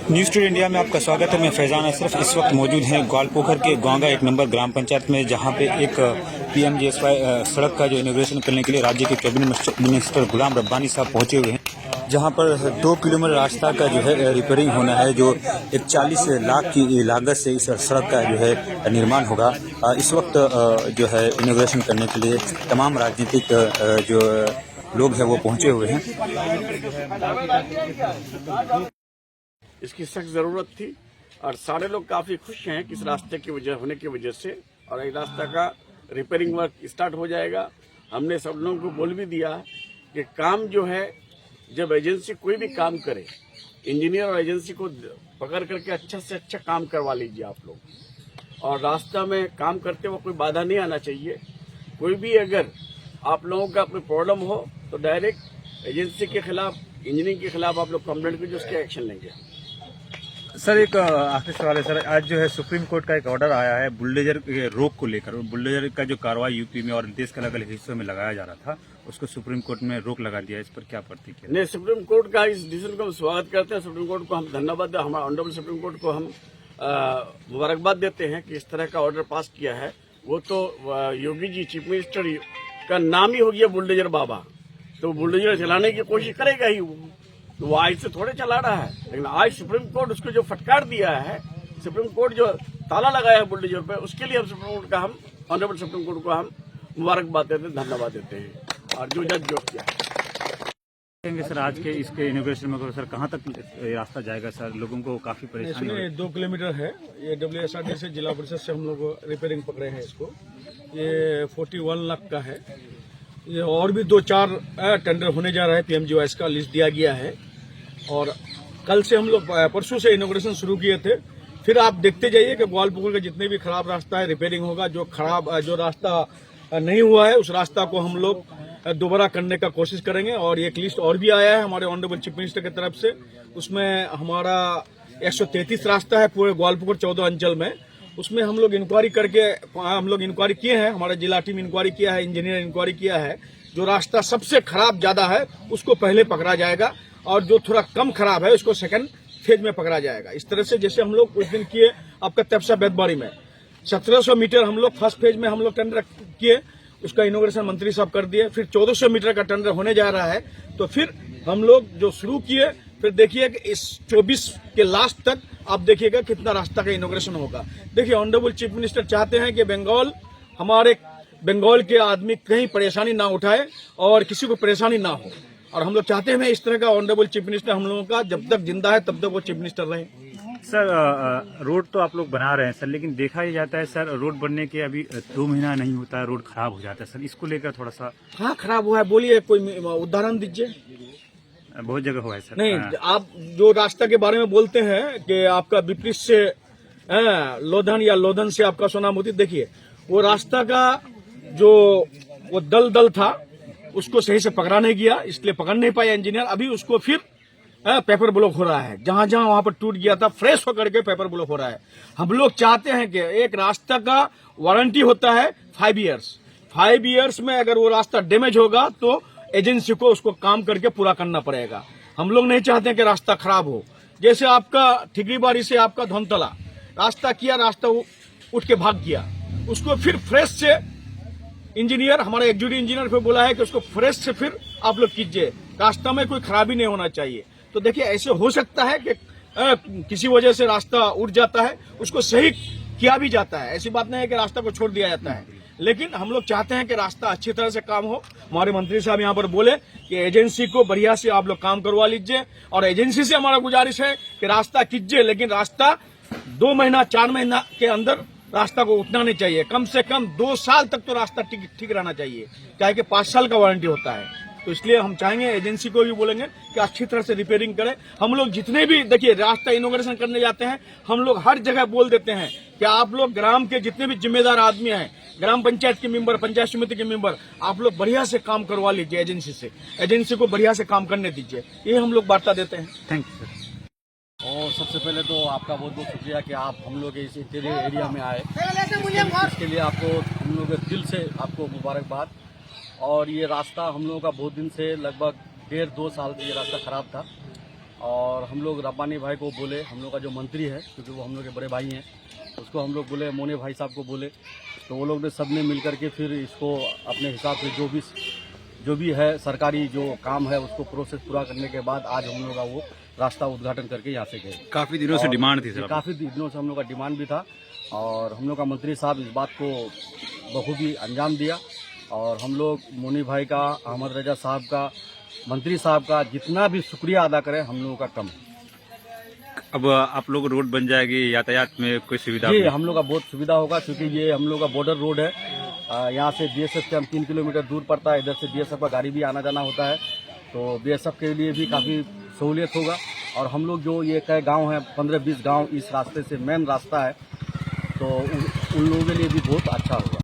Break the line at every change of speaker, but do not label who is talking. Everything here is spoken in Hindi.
न्यूज़ टुडे इंडिया में आपका स्वागत है। मैं फैजान अशरफ इस वक्त मौजूद हैं ग्वालपोखर के गोंगा 1 नंबर ग्राम पंचायत में, जहां पे एक PMGSY सड़क का जो इनॉग्रेशन करने के लिए राज्य के कैबिनेट मिनिस्टर गुलाम रब्बानी साहब पहुंचे हुए हैं, जहां पर 2 किलोमीटर रास्ता का जो है रिपेयरिंग होना है, जो एक 40 लाख की लागत से इस सड़क का जो है निर्माण होगा। इस वक्त जो है इनॉग्रेशन करने के लिए तमाम राजनीतिक जो लोग हैं वो पहुंचे हुए हैं।
इसकी सख्त जरूरत थी और सारे लोग काफी खुश हैं कि इस रास्ते की वजह होने की वजह से, और इस रास्ता का रिपेयरिंग वर्क स्टार्ट हो जाएगा। हमने सब लोगों को बोल भी दिया है कि काम जो है, जब एजेंसी कोई भी काम करे, इंजीनियर और एजेंसी को पकड़ करके अच्छा से अच्छा काम करवा लीजिए आप लोग, और रास्ता में काम करते हुए कोई बाधा नहीं आना चाहिए। कोई भी अगर आप लोगों का कोई प्रॉब्लम हो तो डायरेक्ट एजेंसी के खिलाफ, इंजीनियरिंग के खिलाफ आप लोग कंप्लेंट कीजिए, उसके एक्शन लेंगे।
सर, एक आखिरी सवाल है सर। आज जो है सुप्रीम कोर्ट का एक ऑर्डर आया है बुलडोजर के रोक को लेकर। बुलडोजर का जो कार्रवाई यूपी में और देश के अलग अलग हिस्सों में लगाया जा रहा था, उसको सुप्रीम कोर्ट में रोक लगा दिया। इस पर क्या प्रतिक्रिया?
नहीं, सुप्रीम कोर्ट का इस डिसीजन को हम स्वागत करते हैं। सुप्रीम कोर्ट को हम धन्यवाद, हमारा ऑनरेबल सुप्रीम कोर्ट को हम मुबारकबाद देते हैं कि इस तरह का ऑर्डर पास किया है। वो तो योगी जी चीफ मिनिस्टर का नाम ही हो गया बुलडोजर बाबा, तो बुलडोजर चलाने की कोशिश करेगा ही वो, तो वो आज से थोड़े चला रहा है। लेकिन आज सुप्रीम कोर्ट उसको जो फटकार दिया है, सुप्रीम कोर्ट जो ताला लगाया है बुलडोजर पे, उसके लिए हम सुप्रीम कोर्ट का, हम ऑनरेबल सुप्रीम कोर्ट को हम मुबारकबाद देते हैं, धन्यवाद देते हैं। और जो जज जो किया
सर, आज के इसके इनॉग्रेशन में सर कहाँ तक रास्ता जाएगा सर? लोगों को काफी परेशानी है।
2 किलोमीटर है। ये WSRD से, जिला परिषद से हम लोग रिपेयरिंग पकड़े हैं इसको। ये 41 लाख का है। ये और भी 2-4 टेंडर होने जा रहा है। PMGSY का लिस्ट दिया गया है और कल से हम लोग, परसों से इनॉग्रेशन शुरू किए थे। फिर आप देखते जाइए कि ग्वालपोखर का जितने भी खराब रास्ता है रिपेयरिंग होगा। जो रास्ता नहीं हुआ है उस रास्ता को हम लोग दोबारा करने का कोशिश करेंगे। और एक लिस्ट और भी आया है हमारे ऑनरेबल चीफ मिनिस्टर की तरफ से। उसमें हमारा 133 रास्ता है पूरे ग्वालपोखर 14 अंचल में। उसमें हम लोग इंक्वायरी करके, हम लोग इंक्वायरी किए हैं, हमारा जिला टीम इंक्वायरी किया है, इंजीनियर इंक्वायरी किया है। जो रास्ता सबसे खराब ज्यादा है उसको पहले पकड़ा जाएगा और जो थोड़ा कम खराब है उसको सेकंड फेज में पकड़ा जाएगा। इस तरह से जैसे हम लोग उस दिन किए आपका तेपसा बेतबारी में 1700 मीटर हम लोग फर्स्ट फेज में हम लोग टेंडर किए, उसका इनॉग्रेशन मंत्री साहब कर दिए। फिर 1400 मीटर का टेंडर होने जा रहा है, तो फिर हम लोग जो शुरू किए, फिर देखिए कि इस 24 के लास्ट तक आप देखिएगा कितना रास्ता का इनॉग्रेशन होगा। देखिए, ऑनरेबल चीफ मिनिस्टर चाहते हैं कि बंगाल के आदमी कहीं परेशानी ना उठाए और किसी को परेशानी ना हो, और हम लोग चाहते हैं इस तरह का ऑनरेबल चीफ मिनिस्टर हम लोगों का जब तक जिंदा है तब तक वो चीफ मिनिस्टर रहे।
सर, रोड तो आप लोग बना रहे हैं सर, लेकिन देखा ही जाता है सर, रोड बनने के अभी 2 महीना नहीं होता है, रोड खराब हो जाता है सर। इसको लेकर थोड़ा सा।
हाँ, खराब हुआ है। बोलिए, कोई उदाहरण दीजिए।
बहुत जगह हुआ है सर।
नहीं, आप जो रास्ता के बारे में बोलते हैं कि आपका विपरीत से लोधन या लोधन से आपका सोनामोती, देखिए वो रास्ता का जो वो दल था उसको सही से पकड़ा नहीं गया, इसलिए पकड़ नहीं पाया इंजीनियर। अभी उसको फिर पेपर ब्लॉक हो रहा है। जहां जहां वहां पर टूट गया था फ्रेश होकर के पेपर ब्लॉक हो रहा है। हम लोग चाहते हैं कि एक रास्ता का वारंटी होता है 5 ईयर्स। 5 ईयर्स में अगर वो रास्ता डैमेज होगा तो एजेंसी को उसको काम करके पूरा करना पड़ेगा। हम लोग नहीं चाहते हैं कि रास्ता खराब हो। जैसे आपका ठिकरीबाड़ी से आपका धौनतला रास्ता किया, रास्ता उठ के भाग गया, उसको फिर फ्रेश से इंजीनियर, हमारा एग्जीक्यूटिव इंजीनियर को बोला है कि उसको फ्रेश से फिर आप लोग कीजिए, रास्ता में कोई खराबी नहीं होना चाहिए। तो देखिए, ऐसे हो सकता है कि किसी वजह से रास्ता उठ जाता है, उसको सही किया भी जाता है। ऐसी बात नहीं है कि रास्ता को छोड़ दिया जाता है, लेकिन हम लोग चाहते हैं कि रास्ता अच्छी तरह से काम हो। हमारे मंत्री साहब यहाँ पर बोले कि एजेंसी को बढ़िया से आप लोग काम करवा लीजिए, और एजेंसी से हमारा गुजारिश है कि रास्ता कीजिए, लेकिन रास्ता 2 महीना 4 महीना के अंदर रास्ता को उठना नहीं चाहिए। कम से कम 2 साल तक तो रास्ता ठीक रहना चाहिए, क्या है कि 5 साल का वारंटी होता है। तो इसलिए हम चाहेंगे, एजेंसी को भी बोलेंगे कि अच्छी तरह से रिपेयरिंग करें। हम लोग जितने भी, देखिए, रास्ता इनॉग्रेशन करने जाते हैं, हम लोग हर जगह बोल देते हैं कि आप लोग ग्राम के जितने भी जिम्मेदार आदमी हैं, ग्राम पंचायत के मेंबर, पंचायत समिति के मेंबर, आप लोग बढ़िया से काम करवा लीजिए एजेंसी से, एजेंसी को बढ़िया से काम करने दीजिए। ये हम लोग वार्ता देते हैं।
Thank you sir.
और सबसे पहले तो आपका बहुत बहुत शुक्रिया कि आप हम लोग इस इंटीरियर एरिया में आए। इसके लिए आपको हम लोग दिल से आपको मुबारकबाद। और ये रास्ता हम लोगों का बहुत दिन से, लगभग 1.5-2 साल से ये रास्ता खराब था, और हम लोग रब्बानी भाई को बोले, हम लोग का जो मंत्री है क्योंकि वो हम लोग के बड़े भाई हैं, उसको हम लोग बोले, मोने भाई साहब को बोले, तो वो लोग ने सब ने मिल करके फिर इसको अपने हिसाब से जो भी है सरकारी जो काम है उसको प्रोसेस पूरा करने के बाद आज हम लोग का वो रास्ता उद्घाटन करके यहाँ से गए।
काफी दिनों से डिमांड थी सर,
काफ़ी दिनों से हम लोग का डिमांड भी था और हम लोग का मंत्री साहब इस बात को बखूबी अंजाम दिया और हम लोग मोनी भाई का, अहमद रजा साहब का, मंत्री साहब का जितना भी शुक्रिया अदा करें हम लोगों का कम।
अब आप लोग रोड बन जाएगी, यातायात में कोई सुविधा?
जी, हम लोग का बहुत सुविधा होगा क्योंकि ये हम लोग का बॉर्डर रोड है। यहाँ से बीएसएफ के हम 3 किलोमीटर दूर पड़ता है, इधर से बीएसएफ का गाड़ी भी आना जाना होता है, तो बीएसएफ के लिए भी काफ़ी सहूलियत होगा। और हम लोग जो ये कई गांव हैं, 15-20 गांव इस रास्ते से मेन रास्ता है, तो उन लोगों के लिए भी बहुत अच्छा होगा।